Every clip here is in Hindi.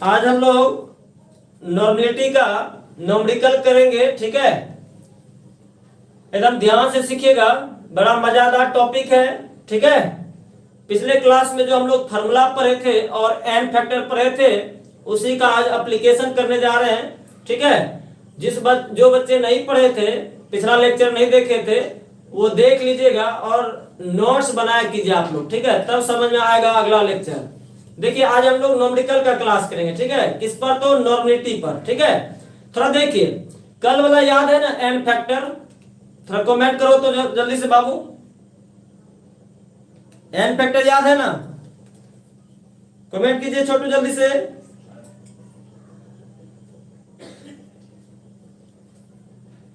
आज हम लोग नॉर्मलिटी का न्यूमेरिकल करेंगे, ठीक है। एकदम ध्यान से सीखिएगा, बड़ा मजेदार टॉपिक है, ठीक है। पिछले क्लास में जो हम लोग फार्मूला पढ़े थे और एन फैक्टर पढ़े थे, उसी का आज एप्लीकेशन करने जा रहे हैं, ठीक है। जो बच्चे नहीं पढ़े थे, पिछला लेक्चर नहीं देखे थे, वो देख लीजिएगा और नोट्स बनाया कीजिए आप लोग, ठीक है। तब समझ में आएगा अगला लेक्चर। देखिए आज हम लोग न्यूमेरिकल का क्लास करेंगे, ठीक है। किस पर? तो नॉर्मलिटी पर, ठीक है। थोड़ा देखिए, कल वाला याद है ना एन फैक्टर? थोड़ा कमेंट करो तो जल्दी से बाबू, एन फैक्टर याद है ना? कमेंट कीजिए छोटू जल्दी से।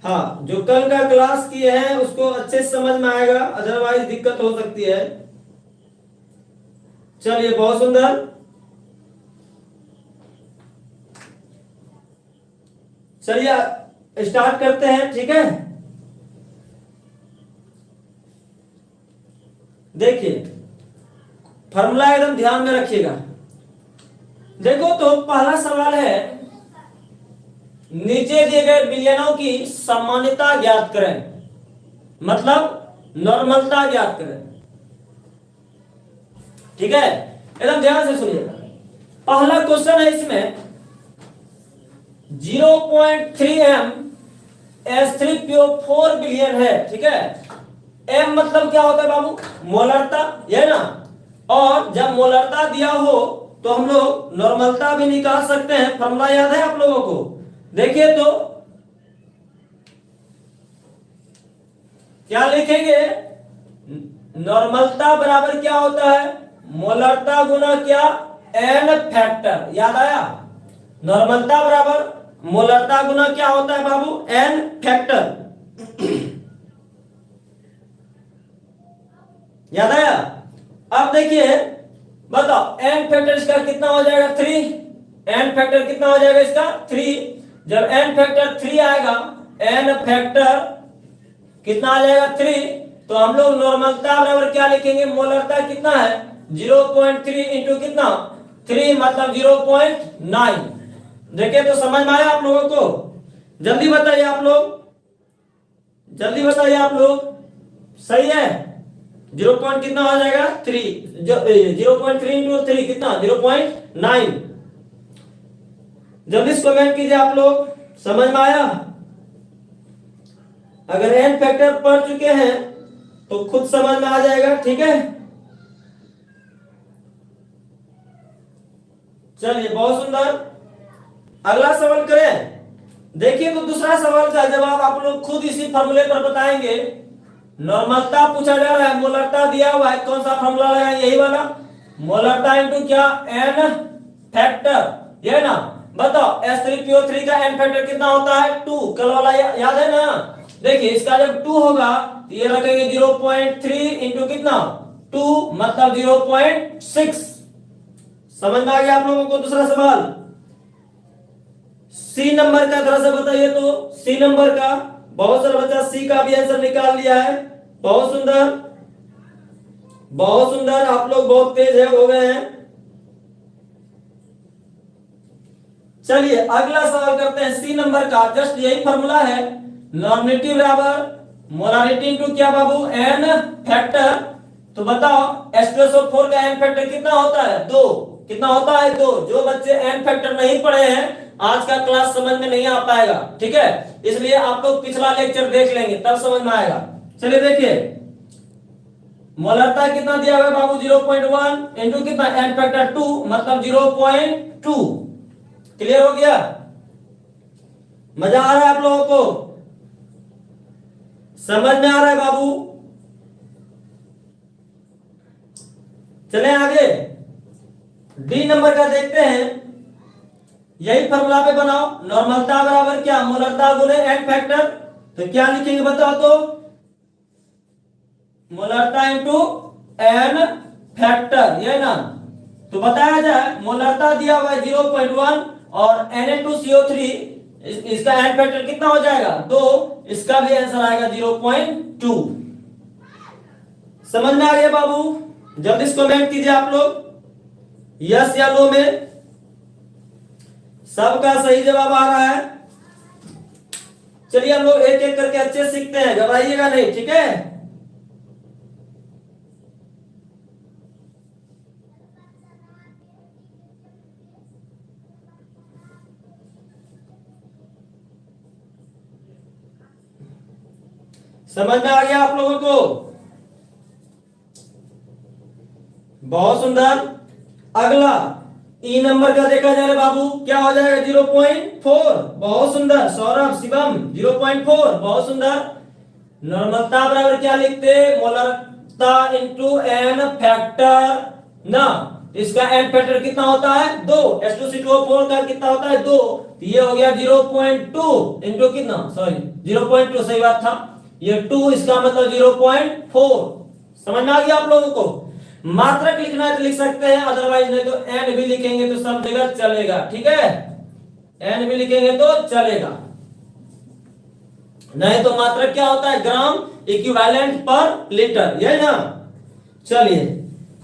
हाँ, जो कल का क्लास किए हैं उसको अच्छे से समझ में आएगा, अदरवाइज दिक्कत हो सकती है। चलिए बहुत सुंदर। चलिए स्टार्ट करते हैं, ठीक है। देखिए फार्मूला एकदम ध्यान में रखिएगा। देखो तो पहला सवाल है, नीचे दिए गए विलयनों की सामान्यता ज्ञात करें, मतलब नॉर्मलता ज्ञात करें, ठीक है। एकदम ध्यान से सुनिएगा। पहला क्वेश्चन है इसमें 0.3 m H3PO4 बिलियन है, ठीक है। m मतलब क्या होता है बाबू? मोलरता, ये ना। और जब मोलरता दिया हो तो हम लोग नॉर्मलता भी निकाल सकते हैं। फॉर्मूला याद है आप लोगों को? देखिए तो क्या लिखेंगे? नॉर्मलता बराबर क्या होता है? मोलरता गुना क्या? N factor. याद आया? नॉर्मलता बराबर मोलरता गुना क्या होता है बाबू? N factor. याद आया? अब देखिए, बताओ एन फैक्टर इसका कितना हो जाएगा? 3। एन फैक्टर कितना हो जाएगा इसका? 3। जब एन फैक्टर 3 आएगा, एन फैक्टर कितना आ जाएगा? 3। तो हम लोग नॉर्मलता बराबर क्या लिखेंगे? मोलरता कितना है? 0.3 इंटू कितना? 3 मतलब 0.9। देखिए तो समझ में आया आप लोगों को? जल्दी बताइए आप लोग, जल्दी बताइए आप लोग। सही है? 0 पॉइंट कितना हो जाएगा? 3। 0.3 इंटू 3 कितना? 0.9। जल्दी से कमेंट कीजिए आप लोग। समझ में आया? अगर एन फैक्टर पढ़ चुके हैं तो खुद समझ में आ जाएगा, ठीक है। चलिए बहुत सुंदर। अगला सवाल करें। देखिए तो दूसरा सवाल का जवाब आप लोग खुद इसी फॉर्मूले पर बताएंगे। नॉर्मलता पूछा जा रहा है, मोलरता दिया हुआ है, कौन सा फॉर्मूला लगाएंगे? यही वाला, मोलरता इनटू क्या? एन फैक्टर, ये ना। बताओ H3PO3 का एन फैक्टर कितना होता है? 2। कल वाला याद है ना? देखिए इसका जब 2 होगा तो ये रखेंगे 0.3 इंटू कितना? 2 मतलब 0.6। समझ में आ गया आप लोगों को? दूसरा सवाल सी नंबर का थोड़ा सा बताइए तो। सी नंबर का बहुत सारा बच्चा सी का भी आंसर निकाल लिया है। बहुत सुंदर, बहुत सुंदर। आप लोग बहुत तेज है, हो गए हैं। चलिए अगला सवाल करते हैं सी नंबर का। जस्ट यही फॉर्मूला है, नॉर्मलिटी बराबर मोलारिटी इनटू क्या बाबू? N factor. तो बताओ H2SO4 का एन फैक्टर कितना होता है? 2। कितना होता है? 2। जो बच्चे एन फैक्टर नहीं पढ़े हैं, आज का क्लास समझ में नहीं आ पाएगा, ठीक है। इसलिए आप लोग पिछला लेक्चर देख लेंगे, तब समझ में आएगा। चलिए देखिए, मोलरता कितना दिया हुआ है बाबू? 0.1 इंटू कितना? एन फैक्टर 2 मतलब 0.2। क्लियर हो गया? मजा आ रहा है आप लोगों को? समझ में आ रहा है बाबू? चले आगे, डी नंबर का देखते हैं। यही फॉर्मूला पे बनाओ। नॉर्मलता बराबर क्या? मोलरता गुने एन फैक्टर। तो क्या लिखेंगे बताओ तो? मोलरता इनटू एन फैक्टर, ये ना। तो बताया जाए, मोलरता दिया हुआ है 0.1 और Na2CO3, इसका एन फैक्टर कितना हो जाएगा? 2। इसका भी आंसर आएगा 0.2। समझ में आ गया बाबू? जल्दी से कमेंट कीजिए आप लोग, यस या नो में। सबका सही जवाब आ रहा है। चलिए हम लोग एक एक करके अच्छे सीखते हैं, घबराइएगा नहीं, ठीक है। समझ में आ गया आप लोगों को? बहुत सुंदर। अगला ई नंबर का देखा जाए बाबू, क्या हो जाएगा? 0.4। बहुत सुंदर सौरभ, शिवम, 0.4। बहुत सुंदर। नॉर्मलता बराबर क्या लिखते? मोलरता इंटू एन फैक्टर ना। इसका एन फैक्टर कितना होता है? 2। H2CO4 का कितना होता है? 2। तो ये हो गया 0.2 इंटू कितना, सॉरी 0.2 सही बात था, ये 2, इसका मतलब 0.4। समझ में आ गया आप लोगों को? मात्रक लिखना है तो लिख सकते हैं, अदरवाइज नहीं तो एन भी लिखेंगे तो सब जगह चलेगा, ठीक है। एन भी लिखेंगे तो चलेगा, नहीं तो मात्रक क्या होता है? ग्राम इक्विवेलेंट पर लीटर, ये ना। चलिए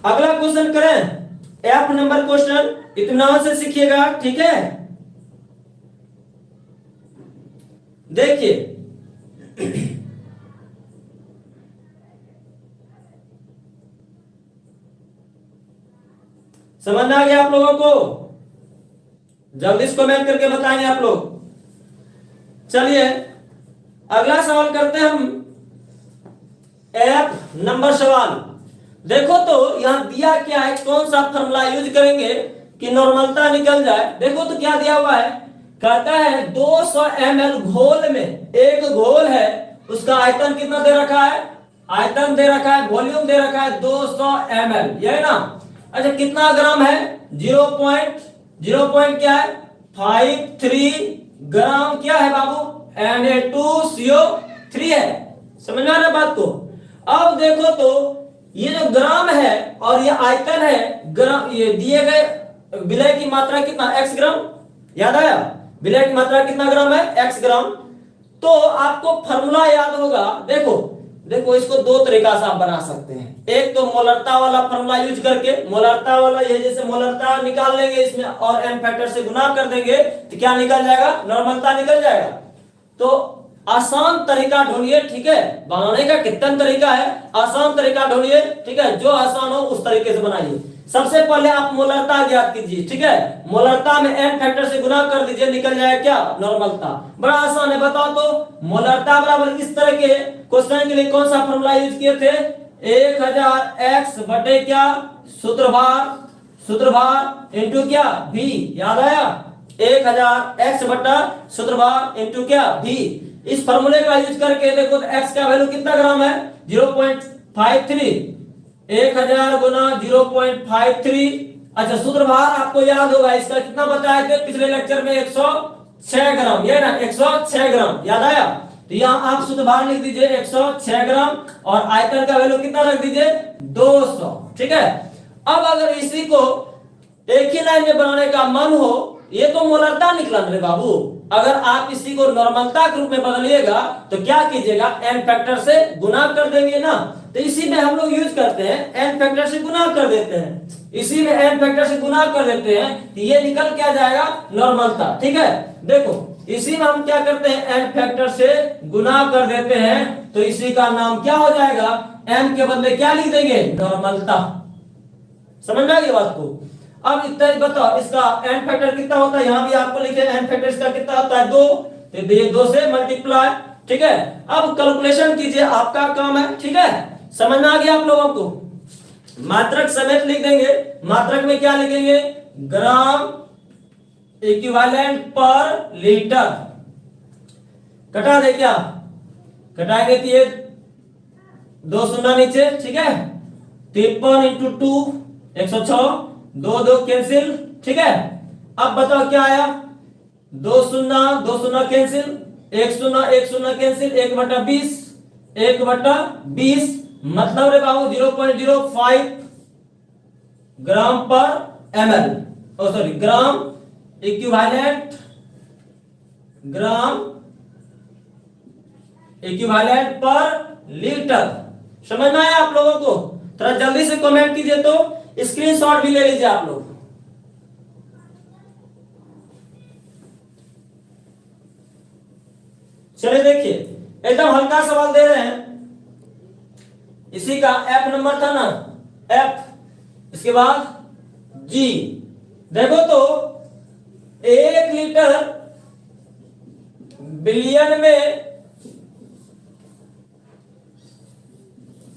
अगला क्वेश्चन करें। एफ नंबर क्वेश्चन, इत्मीनान से सीखिएगा, ठीक है। देखिए समझ में आ गया आप लोगों को? जल्दी से कमेंट करके बताएंगे आप लोग। चलिए अगला सवाल करते हैं हम। एफ नंबर सवाल देखो तो यहां दिया क्या है, कौन सा फॉर्मूला यूज करेंगे कि नॉर्मलता निकल जाए। देखो तो क्या दिया हुआ है, कहता है 200 ml घोल में, एक घोल है, उसका आयतन कितना दे रखा है? आयतन दे रखा है, वॉल्यूम दे रखा है 200 ml, ये ना। अच्छा कितना ग्राम है? 0. क्या है? 53 ग्राम क्या है बाबू? Na2CO3 है। समझ में आ रहा है बात को? अब देखो तो ये जो ग्राम है और ये आयतन है, ग्राम, ये दिए गए विलय की मात्रा कितना? x ग्राम। याद आया? विलय की मात्रा कितना ग्राम है? x ग्राम। तो आपको फॉर्मूला याद होगा। देखो देखो इसको दो तरीका से आप बना सकते हैं। एक तो मोलरता वाला फॉर्मूला यूज करके, मोलरता वाला ये जैसे मोलरता निकाल लेंगे इसमें और एन फैक्टर से गुना कर देंगे तो क्या निकल जाएगा? नॉर्मलता निकल जाएगा। तो आसान तरीका ढूंढिए, ठीक है। बनाने का कितना तरीका है, आसान तरीका ढूंढिए, ठीक है। जो आसान हो उस तरीके से बनाइए। सबसे पहले आप मोलरता ज्ञात कीजिए, ठीक है। मोलरता में एन फैक्टर से गुना कर दीजिए, निकल जाएगा क्या? नॉर्मलता। बड़ा आसान है, बताओ तो। मोलरता बराबर इस तरह के क्वेश्चन के लिए कौन सा फॉर्मूला यूज किए थे? 1000 x बटे क्या? सूत्रभार इंटू क्या? v। याद आया? 1000 x बटा सूत्रभार इंटू क्या? v। इस फॉर्मूले का यूज करके देखो तो x का वैल्यू कितना ग्राम है? 0.53। 1000 गुना 0.53। अच्छा सूत्रभार आपको याद होगा, इसका कितना बताया थे पिछले लेक्चर में? 106 ग्राम, ये ना 106 ग्राम। याद आया? तो यहाँ आप सूत्रभार लिख दीजिए 106 ग्राम और आयतन का वैल्यू कितना रख दीजिए? 200, ठीक है। अब अगर इसी को एक ही लाइन में बनाने का मन हो, ये तो मोलरता निकला रे बाबू। अगर आप इसी को नॉर्मलता के रूप में बदलिएगा तो क्या कीजिएगा? एन फैक्टर से गुना कर देंगे ना। तो इसी में हम लोग यूज करते हैं, एन फैक्टर से गुना कर देते हैं। इसी में एन फैक्टर से गुना कर देते हैं तो ये निकल क्या जाएगा? नॉर्मलता, ठीक है। देखो इसी में हम क्या करते हैं? एन फैक्टर से गुना कर देते हैं, तो इसी का नाम क्या हो जाएगा? एन के बदले क्या लिख देंगे? नॉर्मलता। समझ में आ गई बात को? अब इतना ही बताओ, इसका एन फैक्टर कितना होता है? यहां भी आपको लिखे एन फैक्टर इसका कितना होता है? 2। तो ये 2 से मल्टीप्लाई, ठीक है। अब कैलकुलेशन कीजिए, आपका काम है, ठीक है। समझ में आ गया आप लोगों को? मात्रक समेत लिख देंगे। मात्रक में क्या लिखेंगे? ग्राम इक्विवेलेंट पर लीटर। कटा दे क्या? कटाएंगे तो ये 2 शून्य नीचे, ठीक है। 53 इंटू 2 106, 2 कैंसिल, ठीक है। अब बताओ क्या आया? 2 शून्य कैंसिल, 1 शून्य कैंसिल, 1/20, 1/20 मतलब रे बाबू 0.05 ग्राम पर ml, sorry gram equivalent, gram equivalent पर लीटर। समझ में आया आप लोगों को? थोड़ा जल्दी से कमेंट कीजिए, तो स्क्रीनशॉट भी ले लीजिए आप लोग। चलिए देखिए, एकदम हल्का सवाल दे रहे हैं, इसी का एफ नंबर था ना, एफ, इसके बाद जी। देखो तो 1 लीटर बिलियन में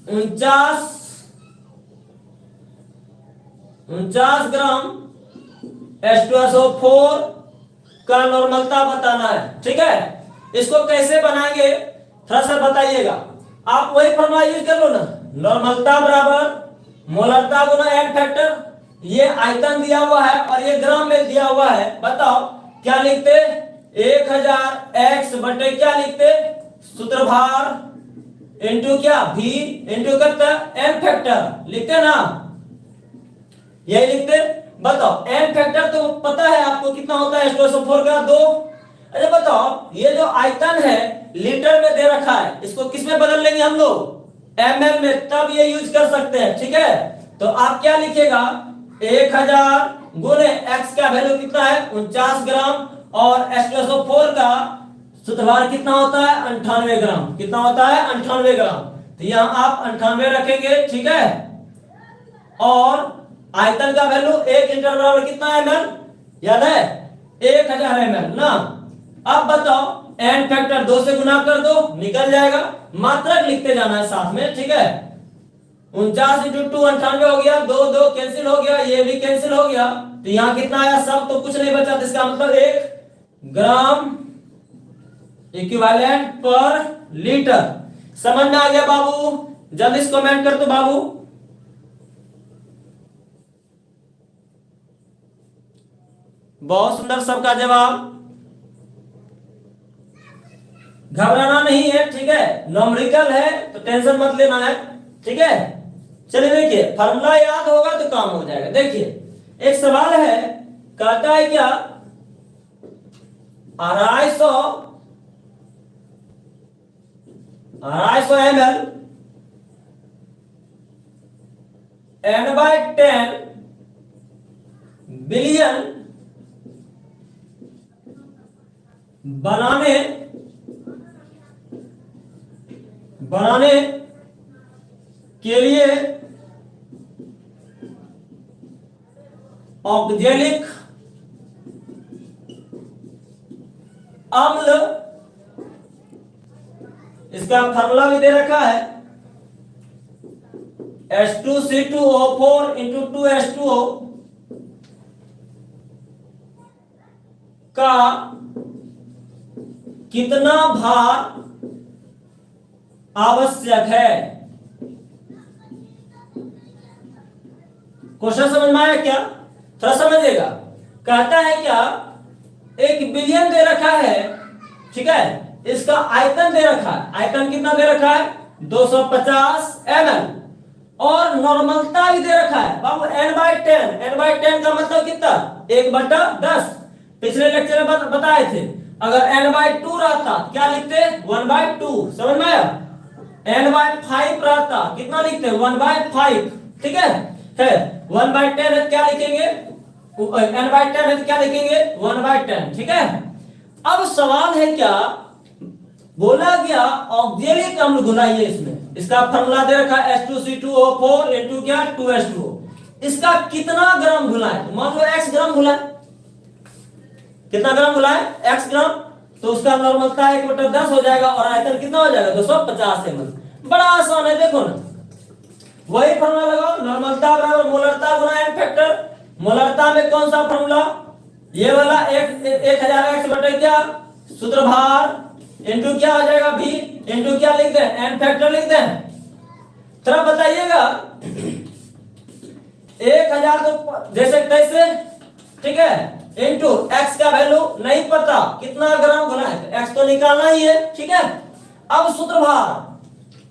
49 ग्राम H2SO4 का नॉर्मलता बताना है। ठीक है, इसको कैसे बनाएंगे थोड़ा सा बताइएगा। आप वही फॉर्मूला यूज कर लो ना, नॉर्मलता बराबर मोलरता गुना एन फैक्टर। ये आयतन दिया हुआ है और ये ग्राम में दिया हुआ है, बताओ क्या लिखते, 1000 x बटे क्या लिखते, सूत्रभार इनटू क्या v इनटू कितना एन फैक्टर लिखते ना, यही लिखते। बताओ एन फैक्टर तो पता है आपको कितना होता है H2SO4 का, 2। अच्छा बताओ ये जो आयतन है लीटर में दे रखा है, इसको किस में बदल लेंगे हम लोग, ml में, तब ये यूज कर सकते हैं। ठीक है, तो आप क्या लिखेगा, 1000 गुने x का वैल्यू कितना है 49 ग्राम और H2SO4 का सूत्रभार कितना होता है 98 ग्राम, कितना होता है 98 ग्राम। तो यहां आप 98 रखेंगे। ठीक है, और आयतन का वैल्यू 1 लीटर बराबर कितना ml, याद है 1000 ml ना। अब बताओ एन फैक्टर 2 से गुना कर दो, निकल जाएगा, मात्रक लिखते जाना है साथ में। ठीक है, 49 इंटू 2 98 हो गया, 2 2 कैंसिल हो गया, ये भी कैंसिल हो गया, तो यहां कितना आया, सब तो कुछ नहीं बचा, तो इसका मतलब 1 ग्राम इक्विवेलेंट पर लीटर। समझ में आ गया बाबू, जल्दी से कमेंट कर दो बाबू। बहुत सुंदर सबका जवाब, घबराना नहीं है। ठीक है, नॉमरिकल है तो टेंशन मत लेना है। ठीक है, चलिए देखिए, फार्मूला याद होगा तो काम हो जाएगा। देखिए एक सवाल है, कहता है क्या, 250 ml n/10 बिलियन बनाने के लिए ऑक्जेलिक अम्ल, इसका फार्मूला भी दे रखा है H2C2O4 इंटू 2H2O का कितना भार आवश्यक है। क्वेश्चन समझ में आया क्या, थोड़ा समझिएगा। कहता है क्या, 1 बिलियन दे रखा है, ठीक है, इसका आयतन दे रखा है, आयतन कितना दे रखा है 250 ml, और नॉर्मलता भी दे रखा है बाबू n/10। n/10 का मतलब कितना, 1/10। पिछले लेक्चर में बताए थे, अगर n/2 रहता क्या लिखते 1/2, समझ में आया। n/5 रहता कितना लिखते 1/5। ठीक है 1/10 है क्या लिखेंगे, n/10 है क्या लिखेंगे 1/10। ठीक है, अब सवाल है क्या, बोला गया ऑक्जेलिक अम्ल घुलाइए इसमें, इसका फार्मूला दे रखा है H2C2O4 इंटू क्या 2H2O, इसका कितना ग्राम घुलाए, मान लो x ग्राम घुलाए, कितना ग्राम घुलाए x ग्राम, तो उसका नॉर्मलता 1/10 हो जाएगा और आयतन कितना हो जाएगा 250 ml। बड़ा आसान है, देखो ना, वही फार्मूला लगाओ, नॉर्मलता बराबर मोलरता गुना एन फैक्टर। मोलरता में कौन सा फार्मूला, ये वाला 1000 x बटे क्या सूत्रभार इनटू क्या हो जाएगा v इनटू क्या लिख दें एन फैक्टर लिख दें। थोड़ा बताइएगा, 1000 तो जैसे तैसे, ठीक है, इनटू x का वैल्यू नहीं पता कितना ग्राम गुना है, तो x तो निकालना ही है। ठीक है, अब सूत्रभार,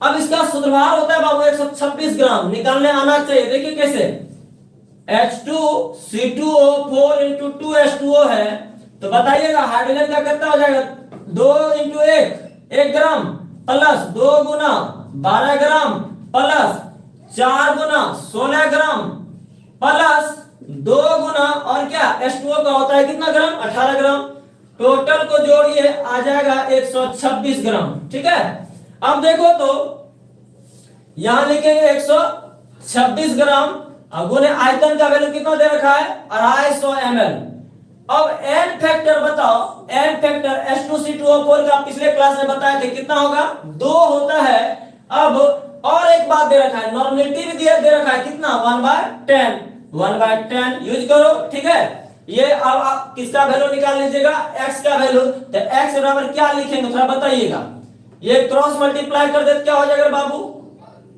अब इसका सूत्रभार होता है बाबू 126 ग्राम, निकालने आना चाहिए। देखिए कैसे, H2C2O4 इंटू 2H2O है, तो बताइएगा हाइड्रोजन का कितना हो जाएगा 2 इंटू 1 ग्राम प्लस 2 गुना 12 ग्राम प्लस 4 गुना 16 ग्राम प्लस 2 गुना और क्या H2O का होता है कितना ग्राम 18 ग्राम। टोटल को जोड़िए आ जाएगा 126 ग्राम। ठीक है, अब देखो तो यहां लिखेंगे 126 ग्राम, अब गुने आयतन का वैल्यू कितना दे रखा है 250 ml। अब एन फैक्टर बताओ, एन फैक्टर H2C2O4 का पिछले क्लास में बताए थे कितना होगा 2 होता है। अब और एक बात दे रखा है, नॉर्मेटिव भी दे रखा है कितना 1/10, 1/10 यूज करो। ठीक है, ये अब आप किसका वैल्यू निकाल लीजिएगा x का वैल्यू, तो x बराबर क्या लिखेंगे थोड़ा बताइएगा। ये क्रॉस मल्टीप्लाई कर देते क्या हो जाएगा बाबू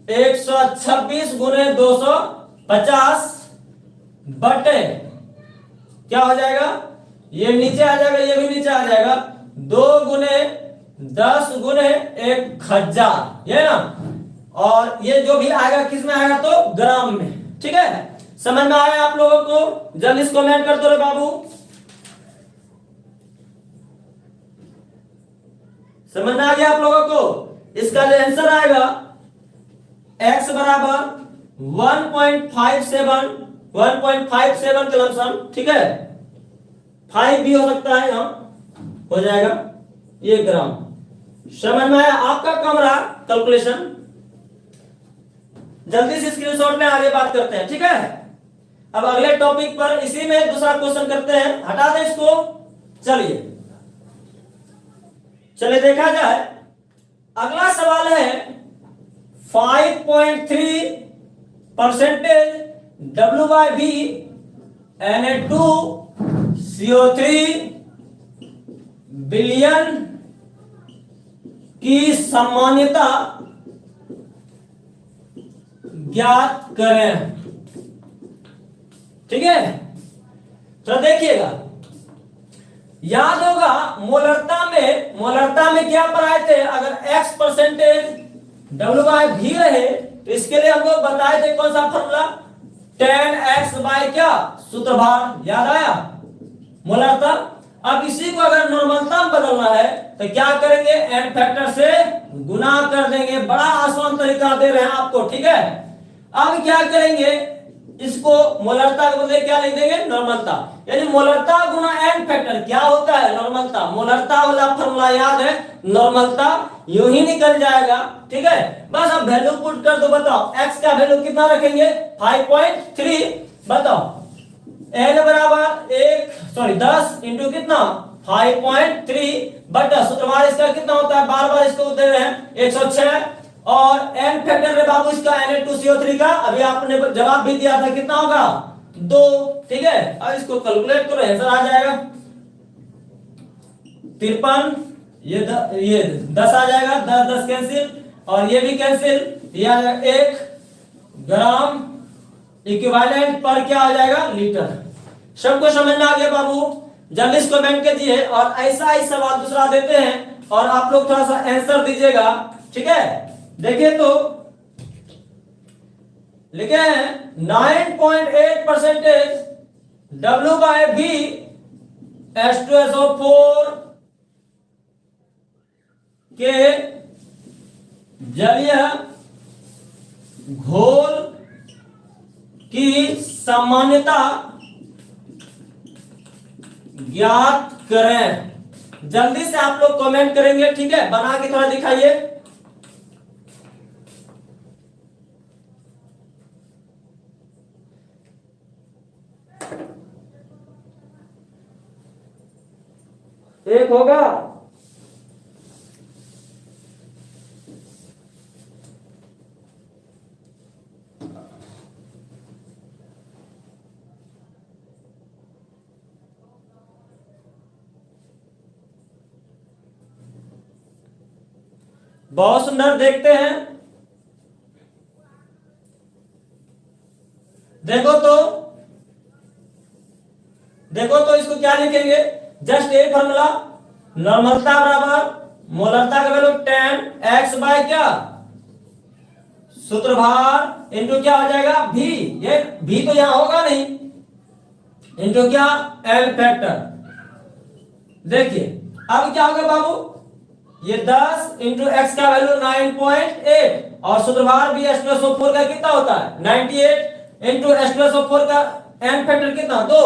126 गुने 250 बटे क्या हो जाएगा, ये नीचे आ जाएगा, ये भी नीचे आ जाएगा, 2 गुने 10 गुने 1000, ये ना, और ये जो भी आएगा किस में आएगा तो ग्राम में। ठीक है, समझ में आया आप लोगों को, जल्दी इसको कमेंट कर दो रे बाबू, समझ में आ गया आप लोगों को। इसका जो आंसर आएगा x बराबर 1.57 के लमसम। ठीक है, 5 भी हो सकता है, यहां हो जाएगा ये ग्राम। समझ में आया, आपका कम रहा कैलकुलेशन। जल्दी से स्क्रीनशॉट में आगे बात करते हैं। ठीक है, अब अगले टॉपिक पर इसी में दूसरा क्वेश्चन करते हैं, हटा दें इसको। चलिए देखा जाए, अगला सवाल है 5.3 परसेंटेज W/V Na2CO3 बिलियन की सामान्यता ज्ञात करें। ठीक है, तो देखिएगा, याद होगा मोलरता में क्या पढ़ाए थे, अगर x परसेंटेज W/V रहे तो इसके लिए हम लोग बताए थे कौन सा फॉर्मूला 10x बाय क्या सूत्रभार, याद आया मोलरता। अब इसी को अगर नॉर्मलता में बदलना है तो क्या करेंगे, एन फैक्टर से गुना कर देंगे, बड़ा आसान तरीका दे रहे हैं आपको। ठीक है, अब क्या करेंगे, इसको मोलरता के बदले क्या लिख देंगे नॉर्मलता, यानी मोलरता गुना एन फैक्टर क्या होता है नॉर्मलता। मोलरता वाला फॉर्मूला याद है, नॉर्मलता यूं ही निकल जाएगा। ठीक है, बस अब वैल्यू पुट कर दो, बताओ x का वैल्यू कितना रखेंगे 5.3, बताओ n बराबर 10 इंटू कितना 5.3 बटा सूत्रभार इसका कितना होता है, बार बार इसको दे रहे हैं 106, और n फैक्टर है बाबू इसका Na2CO3 का, अभी आपने जवाब भी दिया था कितना होगा 2। ठीक है, अब इसको कैलकुलेट करो, आंसर आ जाएगा 53, ये 10 आ जाएगा, 10 कैंसिल, और ये भी कैंसिल, ये आ जाएगा 1 ग्राम इक्विवेलेंट पर क्या आ जाएगा लीटर। सबको समझ में आ गया बाबू, जल्दी इसको कमेंट कीजिए, और ऐसा ही सवाल दूसरा देते हैं और आप लोग थोड़ा सा आंसर दीजिएगा। ठीक है, देखिए तो लिखे हैं 9.8 परसेंटेज W/V H2SO4 के जलीय घोल की सामान्यता ज्ञात करें। जल्दी से आप लोग कमेंट करेंगे। ठीक है, बना के थोड़ा दिखाइए। एक होगा, बहुत सुंदर, देखते हैं। देखो तो इसको क्या लिखेंगे, जस्ट एक फॉर्मूला, नॉर्मलता बराबर मोलरता का वैल्यू 10x बाय क्या सूत्रभार इंटू क्या हो जाएगा v, ये v तो यहां होगा नहीं, इंटू क्या एल फैक्टर। देखिए अब क्या होगा बाबू, ये 10 इंटू एक्स का वैल्यू 9.8 और सूत्रभार भी H2SO4 का कितना होता है 98 इंटू H2SO4 का एन फैक्टर कितना 2,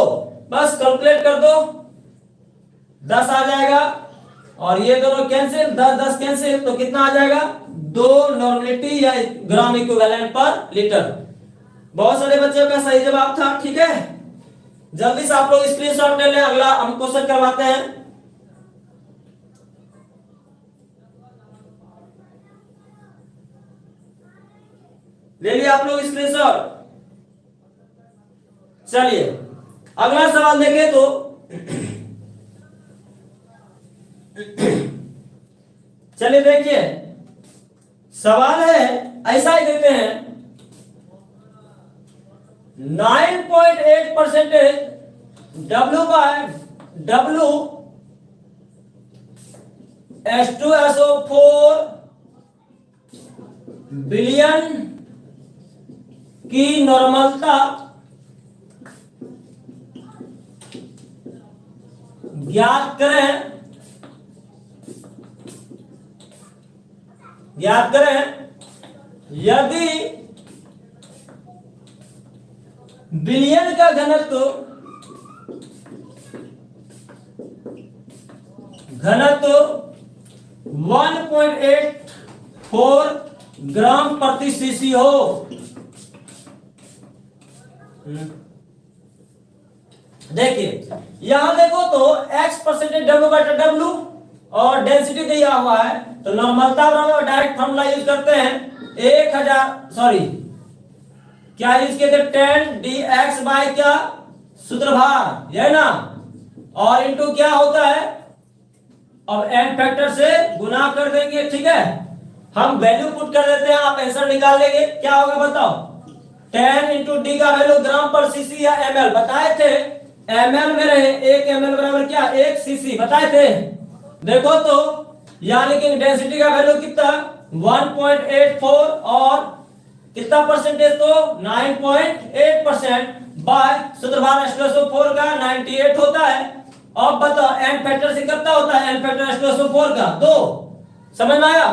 बस कैलकुलेट कर दो। 10 आ जाएगा, और ये दोनों कैंसिल, 10 10 कैंसिल, तो कितना आ जाएगा 2 नॉर्मलिटी या ग्राम इक्विवेलेंट पर लीटर। बहुत सारे बच्चों का सही जवाब था। ठीक है, जल्दी से आप लोग स्क्रीनशॉट ले लें, अगला हम क्वेश्चन करवाते हैं। ले लिया आप लोग स्क्रीनशॉट। चलिए अगला सवाल देखें तो चलिए देखिए, सवाल है ऐसा ही देते हैं, 9.8% W H2SO4 बिलियन की नॉर्मलता ज्ञात करें, यदि बिलियन का घनत्व 1.84 ग्राम प्रति सीसी हो। देखिए यहां देखो तो x परसेंटेज W/W और डेंसिटी दिया हुआ है, तो नॉर्मलता बराबर डायरेक्ट फॉर्मूला यूज करते हैं, 1000 सॉरी क्या यूज किए थे 10 dx बाय क्या सूत्र भार, ये ना, और इनटू क्या होता है, अब n फैक्टर से गुना कर देंगे। ठीक है, हम वैल्यू पुट कर देते हैं, आप आंसर निकाल लेंगे। क्या होगा बताओ, 10 इंटू डी का वैल्यू ग्राम पर सीसी या ml बताए थे, ml में रहे 1 ml बराबर क्या 1 सीसी बताए थे। देखो तो यानी कि डेंसिटी का वैल्यू कितना 1.84 और कितना परसेंटेज तो 9.8% बाय सूत्र भार H2SO4 का 98 होता है। अब बताओ n फैक्टर से कितना होता है, n फैक्टर H2SO4 का 2। समझ में आया,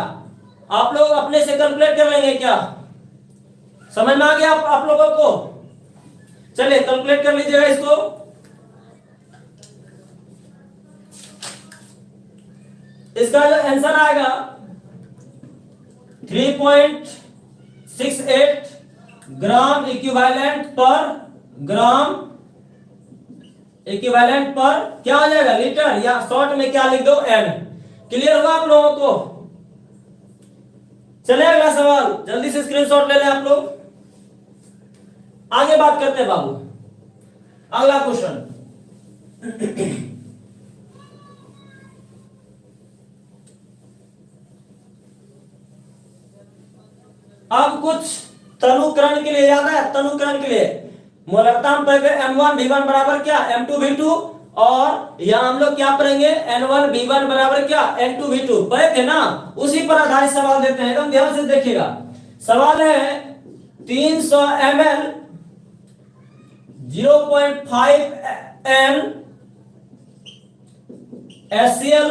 आप लोग अपने से कैलकुलेट कर लेंगे, क्या समझ में आ गया आप लोगों को? चलिए कैलकुलेट कर लीजिएगा इसको। इसका जो आंसर आएगा 3.68 ग्राम इक्विवेलेंट पर क्या आ जाएगा लीटर, या शॉर्ट में क्या लिख दो n। क्लियर होगा आप लोगों को? चलिए अगला सवाल, जल्दी से स्क्रीनशॉट ले लें आप लोग, आगे बात करते हैं बाबू। अगला क्वेश्चन अब कुछ तनुकरण के लिए याद है, तनुकरण के लिए मोलरता हम पढ़ेंगे m1 v1 बराबर क्या m2 v2, और यहां हम लोग क्या पढ़ेंगे n1 v1 बराबर क्या n2 v2 पढ़े थे ना, उसी पर आधारित सवाल देते हैं, एकदम ध्यान से देखिएगा। सवाल है 300 ml 0.5 n HCl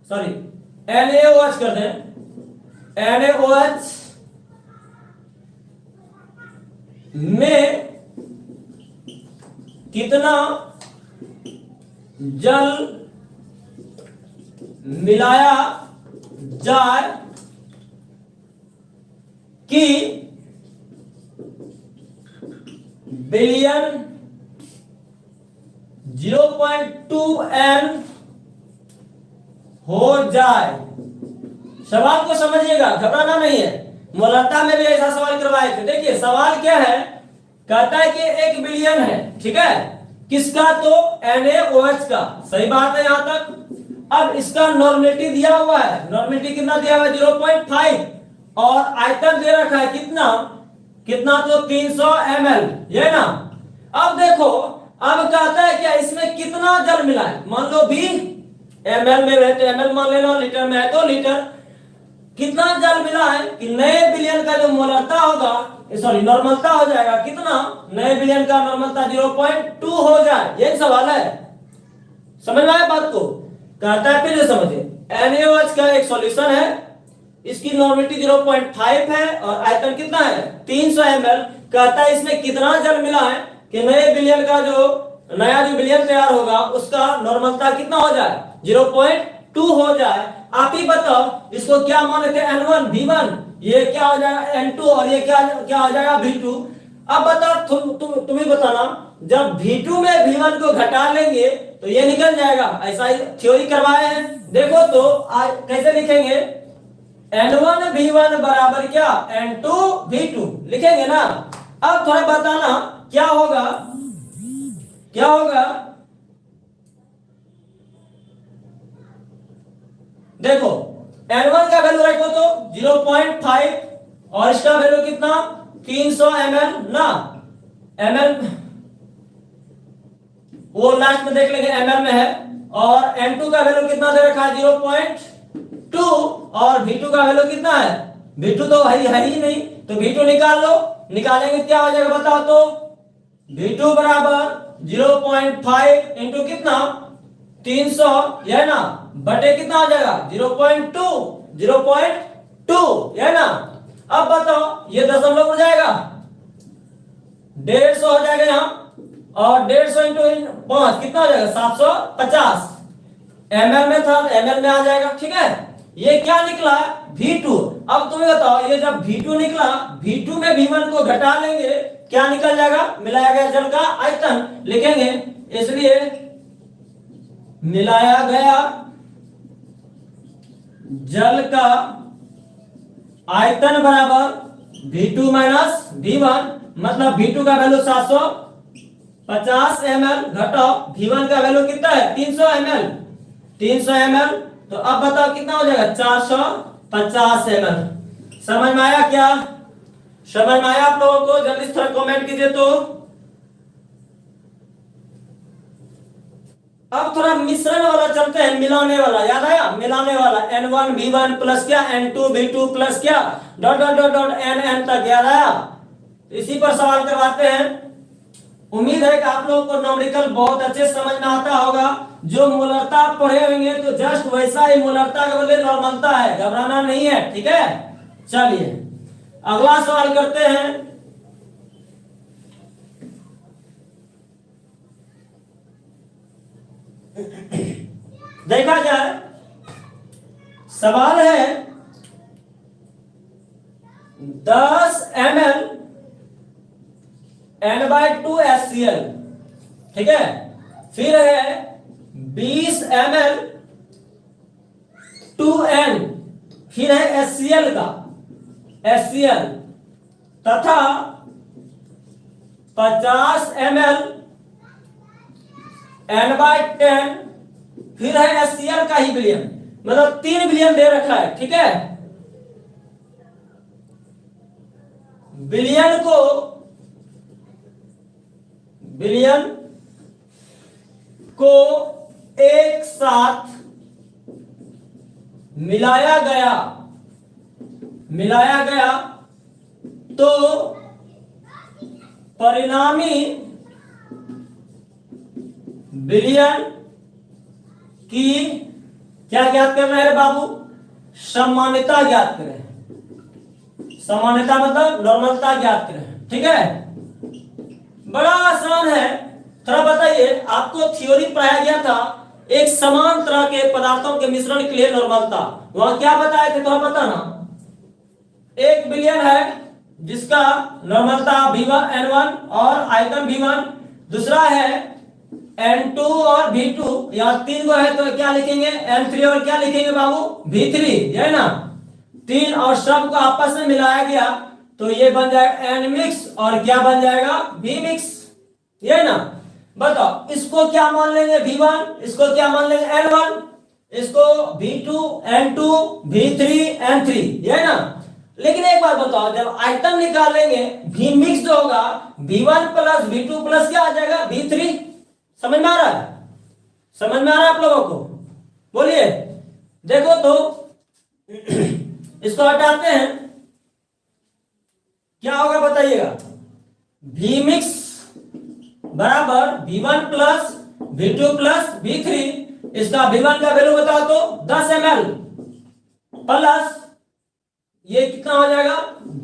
sorry NaOH कर दें, NaOH में कितना जल मिलाया जाए कि बिलियन 0.2 n हो जाए। सवाल को समझिएगा, घबराना नहीं है, मोलरता में भी ऐसा सवाल करवाए थे। देखिए सवाल क्या है, कहता है कि 1 बिलियन है, ठीक है, किसका तो NaOH का, सही बात है यहां तक। अब इसका नॉर्मलिटी दिया हुआ है, नॉर्मलिटी कितना दिया हुआ है 0.5, और आयतन दे रखा है कितना कितना तो 300 ml, ये ना। अब देखो अब कहता है क्या इसमें कितना जल मिला है, मान लो भी ml में है तो ml मान लेना, लीटर में है तो लीटर, कितना जल मिला है कि नए बिलियन का जो मोलरता होगा सॉरी नॉर्मलता हो जाएगा कितना, नए बिलियन का नॉर्मलता 0.2 हो जाए, यही सवाल है। समझ में आया बात को? कहता है फिर समझिए, NaOH का एक सॉल्यूशन है, इसकी नॉर्मलिटी 0.5 है और आयतन कितना है 300 ml। कहता है इसमें कितना जल मिला है कि नए बिलियन का जो नया जो विलयन तैयार होगा उसका नॉर्मलता कितना हो जाए, 0.2 हो जाए। आप ही बताओ इसको क्या माने थे, N1 V1, ये क्या हो जाएगा N2 और ये क्या क्या हो जाएगा V2। अब बताओ तुम ही बताना, जब V2 में V1 को घटा लेंगे तो ये निकल जाएगा, ऐसा ही थ्योरी करवाए हैं। देखो तो कैसे लिखेंगे, N1 V1 बराबर क्या, N2 V2 लिखेंगे ना। अब थोड़ा बताना क्या होगा, क्या होगा। देखो N1 का वैल्यू रखो तो 0.5 और इसका वैल्यू कितना 300 ml ना, ml वो लास्ट में देख लेंगे ml में है। और N2 का वैल्यू कितना दे रखा है 0.2 और V2 का वैल्यू कितना है, V2 तो है ही नहीं, तो V2 निकाल लो। निकालेंगे क्या हो जाएगा बताओ तो, V2 बराबर 0.5 इंटू कितना 300, यह ना, बटे कितना हो जाएगा 0.2, 0.2 यह ना। अब बताओ ये दशमलव हो जाएगा 150 हो जाएगा यहाँ, और 150 इंटू 5 कितना हो जाएगा 750 ml में था, ml में आ जाएगा। ठीक है, ये क्या निकला V2। अब तुम्हें बताओ ये जब V2 निकला, V2 में V1 को घटा लेंगे क्या निकल जाएगा, मिलाया गया जल का आयतन लिखेंगे, इसलिए मिलाया गया जल का आयतन बराबर V2 माइनस V1, मतलब V2 का वैल्यू 750 ml घटाओ V1 का वैल्यू कितना है 300 ml, 300 ml। तो अब बताओ कितना हो जाएगा 450 ml। समझ में आया क्या, समझ में आया आप लोगों को, जल्दी से थोड़ा कमेंट कीजिए। तो अब थोड़ा मिश्रण वाला चलते हैं, मिलाने वाला याद आया, मिलाने वाला N1 V1 प्लस क्या N2 V2 प्लस क्या dot dot dot dot N तक, याद आया। इसी पर सवाल करवाते हैं। उम्मीद है कि आप लोगों को न्यूमेरिकल बहुत अच्छे समझ में आता होगा। जो मूलरता पढ़े होंगे तो जस्ट वैसा ही मूलरता का बदले नॉर्मलता है, घबराना नहीं है। ठीक है, चलिए अगला सवाल करते हैं। देखा जाए, सवाल है 10 ml N/2 HCl, ठीक है, फिर है 20 ml 2N, फिर है HCl का HCl, तथा 50 ml N/10, फिर है HCl का ही विलयन, मतलब 3 विलयन दे रखा है। ठीक है, विलयन को एक साथ मिलाया गया तो परिणामी विलयन की क्या ज्ञात करना है बाबू, सामान्यता ज्ञात करें। सामान्यता मतलब नॉर्मलता ज्ञात करें। ठीक है, बड़ा आसान है। थोड़ा बताइए, आपको थ्योरी पढ़ाया गया था एक समान तरह के पदार्थों के मिश्रण के लिए नॉर्मलता, वहां क्या बताए थे थोड़ा बताना। एक विलयन है जिसका नॉर्मलता V1 N1 और आयतन V1, दूसरा है N2 और V2, यहाँ 3 को है तो क्या लिखेंगे N3 और क्या लिखेंगे बाबू V3, है ना। 3 और सब को आपस में मिलाया गया तो ये बन जाएगा N मिक्स और क्या बन जाएगा V मिक्स, ये ना। बताओ इसको क्या मान लेंगे V1, इसको क्या मान लेंगे N1, इसको V2 N2 V3 N3, ये ना। लेकिन एक बात बताओ, जब आइटम निकालेंगे V मिक्स जो होगा V1 प्लस V2 प्लस क्या आ जाएगा V3। समझ में आ रहा है, समझ में आ रहा है आप लोगों को, बोलिए। देखो तो इसको हटाते हैं, क्या होगा बताइएगा। V मिक्स बराबर V1 plus V2 plus V3, इसका V1 का वैल्यू बताओ तो 10 ml प्लस ये कितना हो जाएगा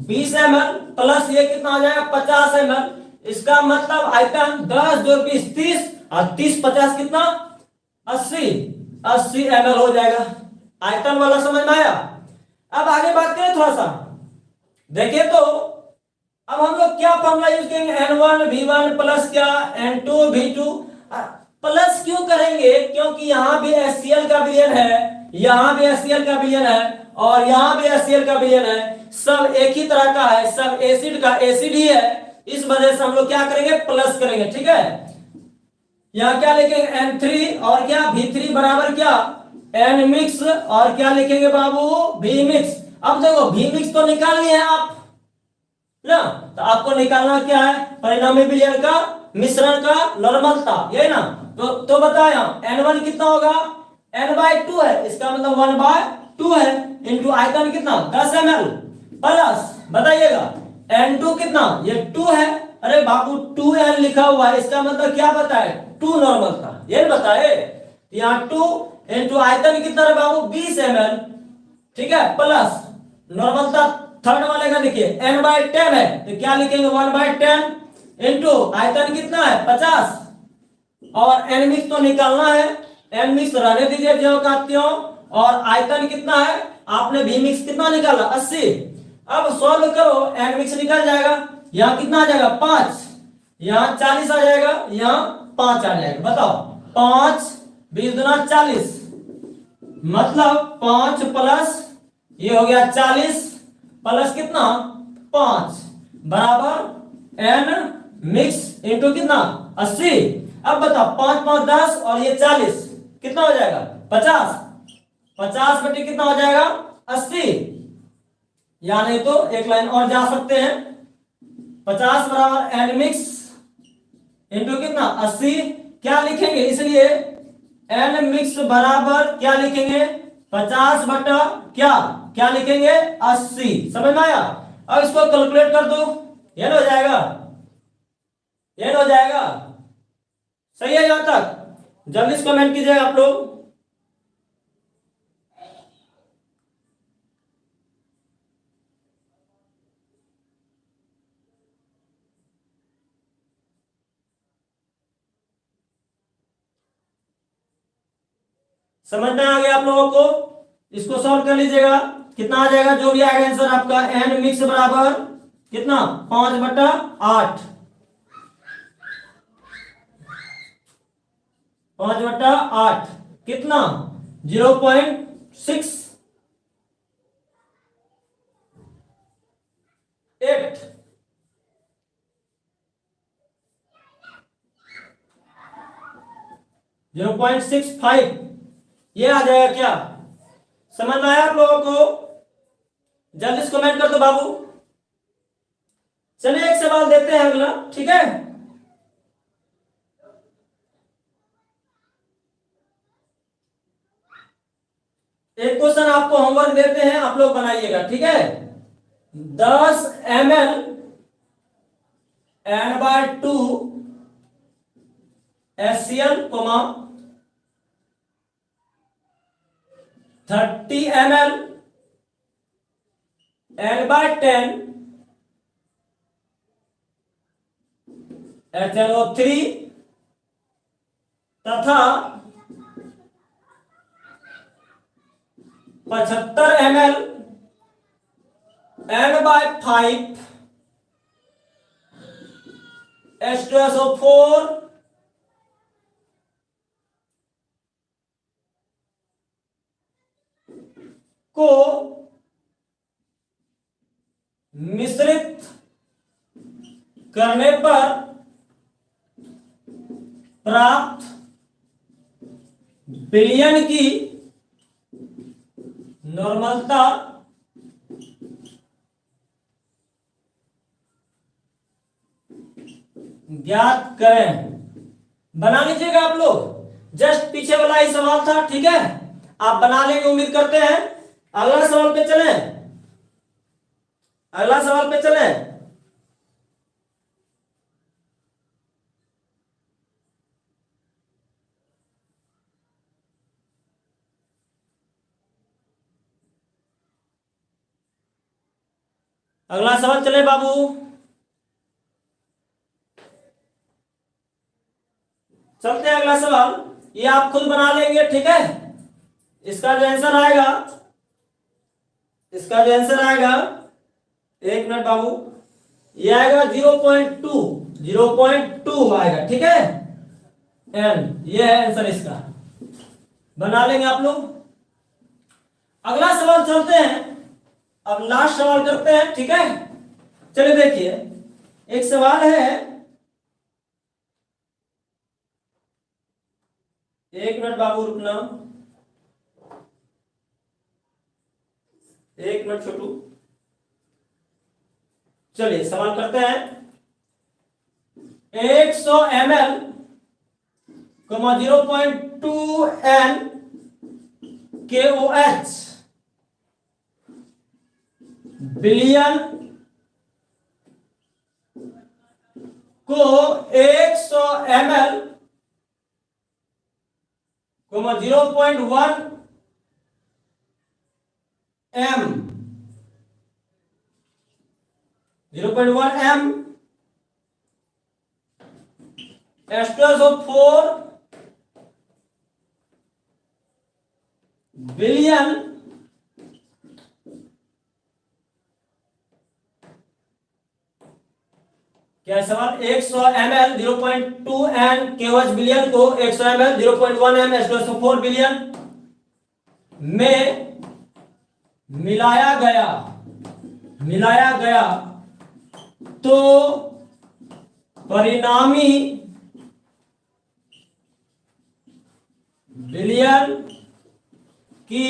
20 ml प्लस ये कितना हो जाएगा 50 ml, इसका मतलब आयतन 10 2 20 30 और 30 50 कितना 80 80 ml हो जाएगा। आयतन वाला समझ में आया। अब आगे बात करें थोड़ा सा, देखिए तो अब हम लोग क्या फॉर्मूला यूज करेंगे, N1 V1 प्लस क्या N2 V2। प्लस क्यों करेंगे, क्योंकि यहां भी HCl का विलयन है, यहां भी HCl का विलयन है और यहां भी HCl का विलयन है, सब एक ही तरह का है, सब एसिड का एसिड ही है, इस वजह से हम लोग क्या करेंगे प्लस करेंगे। ठीक है, यहां क्या लिखेंगे N3 और क्या V3 बराबर क्या N मिक्स और क्या लिखेंगे बाबू V मिक्स। अब देखो V मिक्स तो निकालनी है आप ना, तो आपको निकालना क्या है परिणामी विलयन का मिश्रण का नॉर्मलता, ये ना। तो बताओ यहाँ N1 कितना होगा N/2 है, इसका मतलब 1/2 है, इंटू आयतन कितना 10 ml प्लस बताइएगा N2 कितना ये 2 है, अरे बाबू 2N लिखा हुआ है, इसका मतलब क्या बताए 2 नॉर्मल था, ये बताए। यहाँ 2 इंटू आयतन कितना है बाबू 20 ml, ठीक है, प्लस नॉर्मल था थर्ड वाले का देखिए N/10 है, तो क्या लिखेंगे 1/10 इंटू आयतन कितना है 50 और एन मिक्स तो निकालना है, एन मिक्स रहने दीजिए जो का त्यों, और आयतन कितना है आपने भी मिक्स कितना निकाला 80। अब सॉल्व करो एन मिक्स निकल जाएगा, यहाँ कितना आ जाएगा 5, यहाँ 40 आ जाएगा, यहाँ 5 आ जाएगा। बताओ 5 20 दुना 40, मतलब 5 प्लस ये हो गया 40 प्लस कितना 5 बराबर एन मिक्स इंटू कितना 80। अब बताओ 5 5 10 और ये 40 कितना हो जाएगा 50, 50 बटे कितना हो जाएगा 80, या नहीं तो एक लाइन और जा सकते हैं 50 बराबर एन मिक्स इंटू कितना 80, क्या लिखेंगे इसलिए एन मिक्स बराबर क्या लिखेंगे 50 बटा क्या क्या लिखेंगे 80। समझ में आया। अब इसको कैलकुलेट कर दो, ये हो जाएगा, ये हो जाएगा, सही है यहां तक, जल्दी से कमेंट कीजिएगा आप लोग। समझ में आ गया आप लोगों को, इसको सॉल्व कर लीजिएगा, कितना आ जाएगा जो भी आएगा आंसर आपका एन मिक्स बराबर कितना 5 बटा 8, 5 बटा 8 कितना 0.68। जीरो पॉइंट सिक्स फाइव ये आ जाएगा क्या, समझ में आया आप लोगों को, जल्दी से कमेंट कर दो बाबू। चलिए एक सवाल देते हैं अगला, ठीक है। एक क्वेश्चन आपको होमवर्क देते हैं, आप लोग बनाइएगा, ठीक है। 10 ml N/2 HCl, 30 ml N/10 HNO3 तथा 75 ml N/5 H2SO4 को मिश्रित करने पर प्राप्त विलयन की नॉर्मलता ज्ञात करें। बना लीजिएगा आप लोग, जस्ट पीछे वाला ही सवाल था, ठीक है, आप बना लेंगे उम्मीद करते हैं। अगला सवाल पे चलें, अगला सवाल पे चलें। अगला सवाल चले बाबू, चलते हैं अगला सवाल, ये आप खुद बना लेंगे, ठीक है। इसका जो आंसर आएगा, इसका जो आंसर आएगा, एक मिनट बाबू, ये आएगा 0.2, 0.2 आएगा, ठीक है। एंड ये है आंसर इसका, बना लेंगे आप लोग। अगला सवाल चलते हैं, अब लास्ट सवाल करते हैं, ठीक है। चलिए देखिए, एक सवाल है, एक मिनट बाबू रुकना, एक मिनट छोटू। चलिए सवाल करते हैं, 100 ml, 0.2 N KOH बिलियन को 100 ml, 0.1 M, 0.1 M H2SO4 billion क्या सवाल, 100 ml 0.2 N KOH बिलियन को 100 ml 0.1 M H2SO4 बिलियन में मिलाया गया तो परिणामी बिलियन की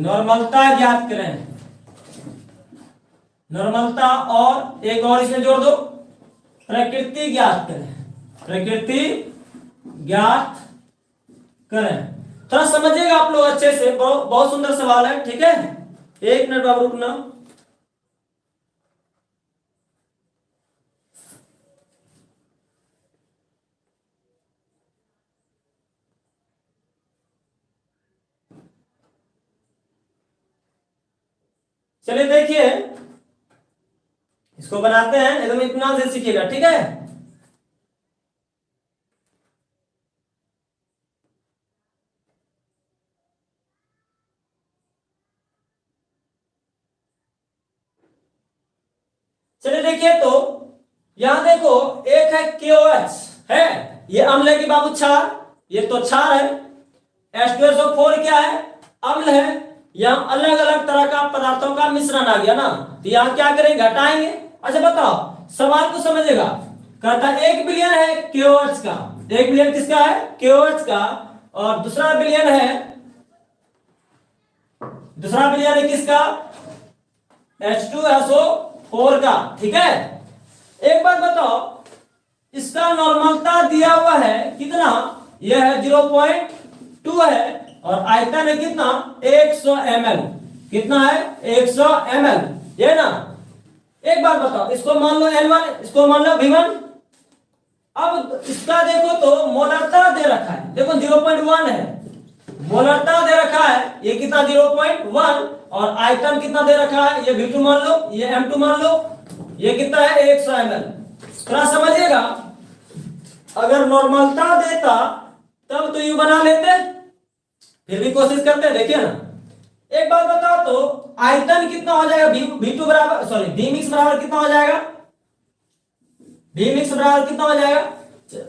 नॉर्मलता ज्ञात करें। नॉर्मलता और एक और इसमें जोड़ दो, प्रकृति ज्ञात करें, प्रकृति ज्ञात करें। थोड़ा समझिएगा आप लोग अच्छे से, बहुत सुंदर सवाल है, ठीक है। एक मिनट बाबू रुकना। चलिए देखिए, इसको बनाते हैं, एकदम इत्मीनान से सीखिएगा, ठीक है। चलिए देखिए, तो यहां देखो, एक है KOH है, ये अम्ल है कि बाबू क्षार, ये तो क्षार है। H2SO4 क्या है, अम्ल है। यहाँ अलग अलग तरह का पदार्थों का मिश्रण आ गया ना, तो यहाँ क्या करेंगे, घटाएंगे। अच्छा बताओ, सवाल को समझेगा, कहता है 1 बिलियन है KOH का, 1 बिलियन किसका है, KOH का, और दूसरा बिलियन है किसका, H2SO4 का, ठीक है। एक बात बताओ, इसका नॉर्मलता दिया हुआ है कितना, यह है 0.2 है, और आयतन है कितना, 100 ml, कितना है, 100 ml, ये ना। एक बात बताओ, इसको मान लो N1, इसको मान लो V1। अब इसका देखो तो मोलरता दे रखा है, देखो 0.1 है, मोलरता दे रखा है, ये कितना 0.1, और आयतन कितना दे रखा है, ये V2 मान लो, ये M2 मान लो, ये कितना है 100 ml। थोड़ा समझिएगा, अगर नॉर्मलता देता तब तो यू बना लेते, फिर भी कोशिश करते हैं, देखिए ना। एक बात बताओ तो आयतन कितना हो जाएगा, V2 बराबर, सॉरी V मिक्स बराबर कितना हो जाएगा, V मिक्स बराबर कितना हो जाएगा,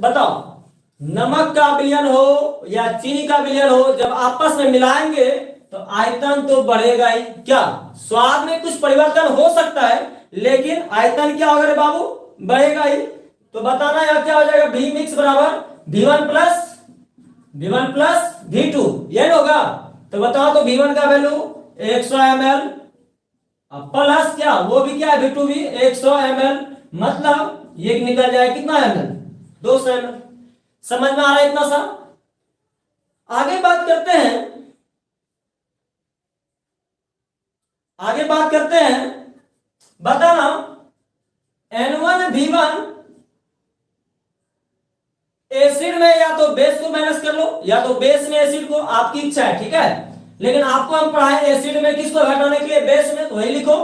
बताओ। नमक का विलयन हो या चीनी का विलयन हो, जब आपस में मिलाएंगे तो आयतन तो बढ़ेगा ही, क्या स्वाद में कुछ परिवर्तन हो सकता है, लेकिन आयतन क्या होगा रे बाबू, बढ़ेगा ही। तो बताना यार क्या हो जाएगा, V मिक्स बराबर V1 प्लस V2, ये होगा। तो बताओ, तो V1 का वैल्यू 100 ml, प्लस क्या, वो भी क्या है, V2 भी 100 ml, मतलब ये निकल जाए कितना ml, 200 ml। समझ में आ रहा है इतना सा। आगे बात करते हैं, बताना N1 V1 एसिड में या तो बेस को माइनस कर लो, या तो बेस में एसिड को, आपकी इच्छा है, ठीक है। लेकिन आपको हम पढ़ाए एसिड में किसको घटाने के लिए, बेस में, तो वही लिखो।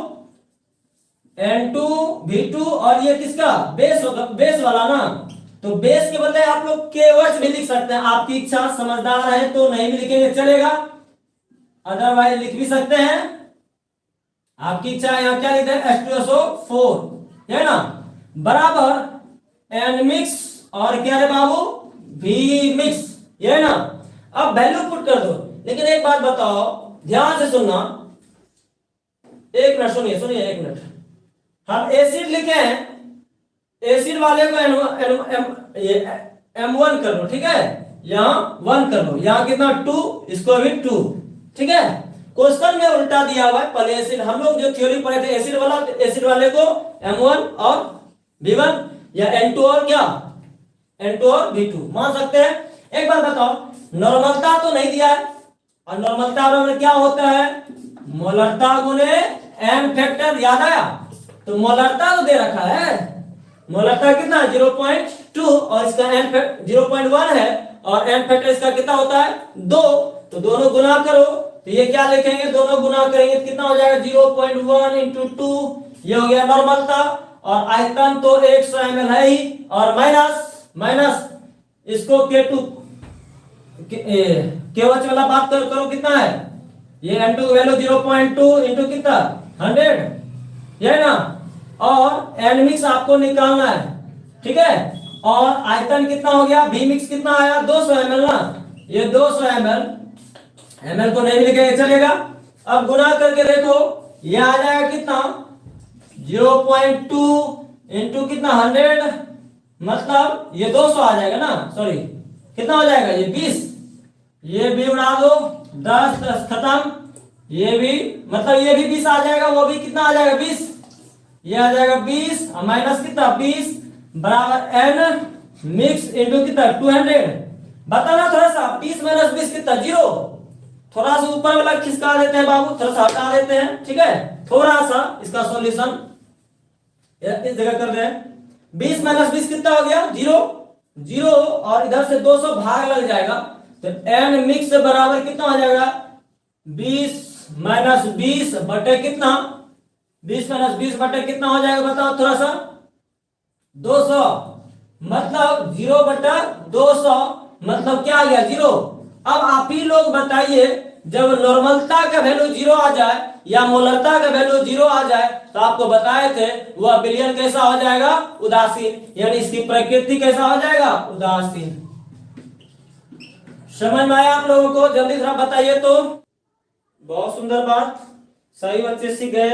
N2V2 और ये किसका बेस होगा, बेस वाला ना, तो बेस के बदले आप लोग KOH भी लिख सकते हैं। आपकी इच्छा, समझदार है तो नहीं भी लिखेंगे चलेगा, अदरवाइज लिख भी सकते हैं, आपकी इच्छा है। यहाँ क्या लिखते हैं H2SO4 है ना, बराबर N मिक्स और क्या है बाबू V मिक्स, ये है ना। अब वैल्यू पुट कर दो, लेकिन एक बात बताओ, ध्यान से सुनना, एक मिनट सुनिए सुनिए एक मिनट। हम एसिड लिखे हैं, एसिड वाले को M1 कर लो, ठीक है, यहाँ 1 कर लो, यहाँ कितना 2, इसको भी 2, ठीक है। क्वेश्चन में उल्टा दिया हुआ है, पहले एसिड हम लोग जो थ्योरी पढ़े थे एसिड वाला, एसिड वाले को M1 और V1 या N2 और क्या N2 और V2 मान सकते हैं। एक बात बताओ, नॉर्मलता तो नहीं दिया है, और नॉर्मलता में क्या होता है मोलरता गुने M फैक्टर, याद आया, तो मोलरता तो दे रखा है, मोलरता कितना 0.2 और इसका M फैक्टर 0.1 है, और M फैक्टर इसका कितना होता है 2, तो दोनों गुना करो, तो ये क्या लिखेंगे, दोनों गुना करेंगे तो कितना हो जाएगा 0.1 इंटू 2, ये हो गया नॉर्मलता, और आयतन तो 100 ml है ही, और माइनस इसको K2 KOH वाला बात करो कितना है, ये N2 की वैल्यू 0.2 इंटू कितना 100, ये ना, और N मिक्स आपको निकालना है, ठीक है, और आयतन कितना हो गया, V मिक्स कितना आया 200 ml ना, ये 200 ml को नहीं लिखेंगे चलेगा। अब गुना करके देखो, ये आ जाएगा कितना 0.2 इंटू कितना 100, मतलब ये 200 आ जाएगा ना, सॉरी कितना हो जाएगा ये 20, ये भी उड़ा दो 10 खत्म, ये भी मतलब ये भी 20 आ जाएगा, वो भी कितना आ जाएगा 20, ये आ जाएगा 20 माइनस कितना 20 बराबर N मिक्स इंटू कितना 200, बताना थोड़ा सा 20 माइनस 20 कितना 0, थोड़ा सा ऊपर वाला खिसका देते हैं बाबू, थोड़ा सा हटा देते हैं, ठीक है, थोड़ा सा इसका सॉल्यूशन इस जगह कर रहे हैं। 20 माइनस 20 कितना हो गया 0 और इधर से 200 भाग लग जाएगा, तो N मिक्स से बराबर कितना हो जाएगा 20 माइनस 20 बटे कितना 20 माइनस 20 बटे कितना हो जाएगा बताओ थोड़ा सा 200, मतलब 0 बटा 200 मतलब क्या आ गया 0। अब आप ही लोग बताइए, जब नॉर्मलता का वैल्यू 0 आ जाए या मोलरता का वैल्यू 0 आ जाए, तो आपको बताए थे वह विलयन कैसा हो जाएगा उदासीन, यानी इसकी प्रकृति कैसा हो जाएगा उदासीन। समझ में आया आप लोगों को, जल्दी थोड़ा बताइए तो। बहुत सुंदर बात, सही बच्चे सीख गए,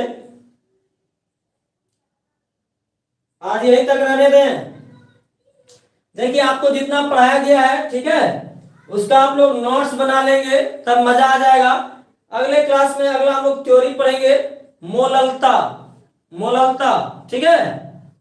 आज यहीं तक रहने दें। देखिए आपको जितना पढ़ाया गया है, ठीक है, उसका आप लोग नोट्स बना लेंगे, तब मजा आ जाएगा। अगले क्लास में अगला हम लोग थ्योरी पढ़ेंगे मोलरता, ठीक है।